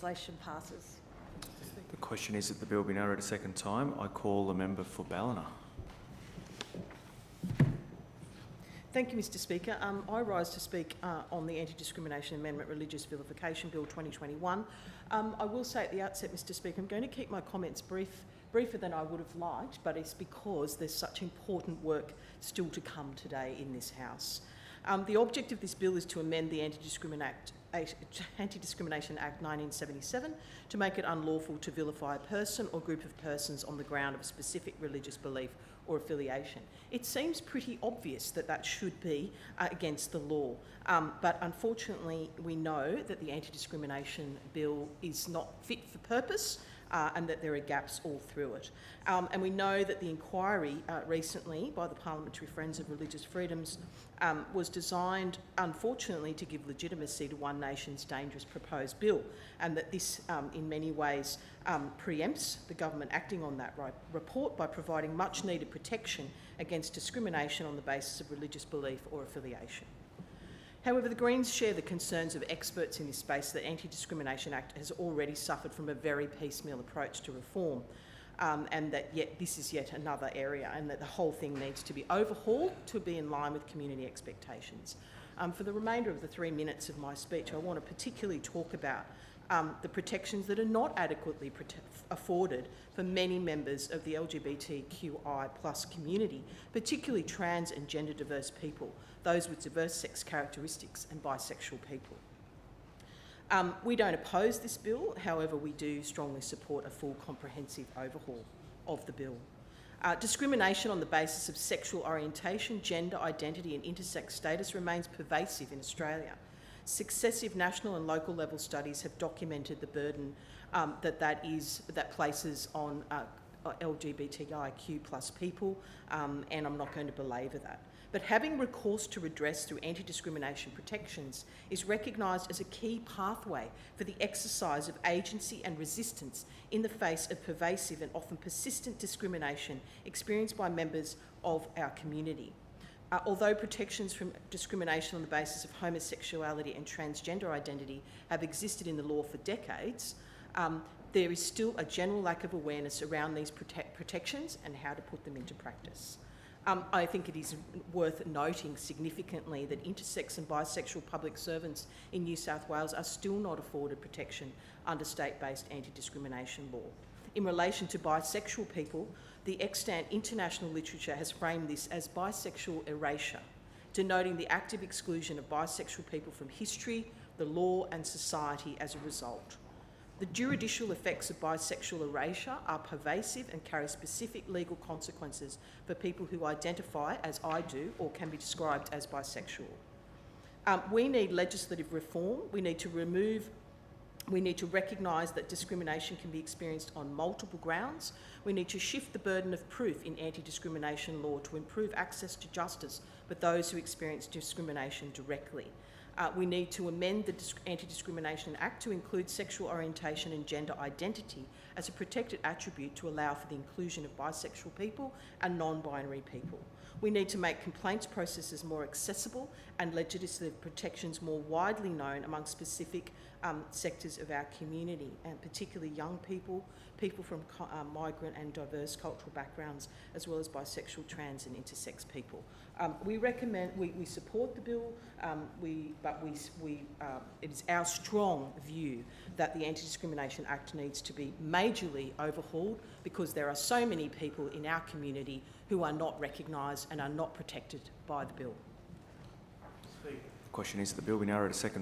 legislation passes. The question is that the bill be now read a second time. I call the member for Ballina. Thank you, Mr Speaker. I rise to speak on the Anti-Discrimination Amendment Religious Vilification Bill 2021. I will say at the outset, Mr Speaker, I'm going to keep my comments briefer than I would have liked, but it's because there's such important work still to come today in this House. The object of this bill is to amend the Anti-Discrimination Act 1977 to make it unlawful to vilify a person or group of persons on the ground of a specific religious belief or affiliation. It seems pretty obvious that that should be against the law, but unfortunately we know that the Anti-Discrimination Bill is not fit for purpose and that there are gaps all through it. And we know that the inquiry recently by the Parliamentary Friends of Religious Freedoms was designed, unfortunately, to give legitimacy to One Nation's dangerous proposed bill, and that this, in many ways, preempts the government acting on that report by providing much-needed protection against discrimination on the basis of religious belief or affiliation. However, the Greens share the concerns of experts in this space that the Anti-Discrimination Act has already suffered from a very piecemeal approach to reform, and that this is yet another area, and that the whole thing needs to be overhauled to be in line with community expectations. For the remainder of the 3 minutes of my speech, I want to particularly talk about the protections that are not adequately afforded for many members of the LGBTQI+ community, particularly trans and gender diverse people, those with diverse sex characteristics and bisexual people. We don't oppose this bill, however we do strongly support a full comprehensive overhaul of the bill. Discrimination on the basis of sexual orientation, gender identity and intersex status remains pervasive in Australia. Successive national and local level studies have documented the burden that places on LGBTIQ+ people, and I'm not going to belabor that. But having recourse to redress through anti-discrimination protections is recognised as a key pathway for the exercise of agency and resistance in the face of pervasive and often persistent discrimination experienced by members of our community. Although protections from discrimination on the basis of homosexuality and transgender identity have existed in the law for decades, there is still a general lack of awareness around these protections and how to put them into practice. I think it is worth noting significantly that intersex and bisexual public servants in New South Wales are still not afforded protection under state-based anti-discrimination law. In relation to bisexual people, the extant international literature has framed this as bisexual erasure, denoting the active exclusion of bisexual people from history, the law and society as a result. The juridical effects of bisexual erasure are pervasive and carry specific legal consequences for people who identify, as I do, or can be described as bisexual. We need legislative reform. We need to recognise that discrimination can be experienced on multiple grounds. We need to shift the burden of proof in anti-discrimination law to improve access to justice for those who experience discrimination directly. We need to amend the Anti-Discrimination Act to include sexual orientation and gender identity as a protected attribute to allow for the inclusion of bisexual people and non-binary people. We need to make complaints processes more accessible and legislative protections more widely known among specific sectors of our community, and particularly young people, people from migrant and diverse cultural backgrounds, as well as bisexual, trans and intersex people. We support the bill, it is our strong view that the Anti-Discrimination Act needs to be majorly overhauled because there are so many people in our community who are not recognised and are not protected by the bill. The question is that the bill be now read a second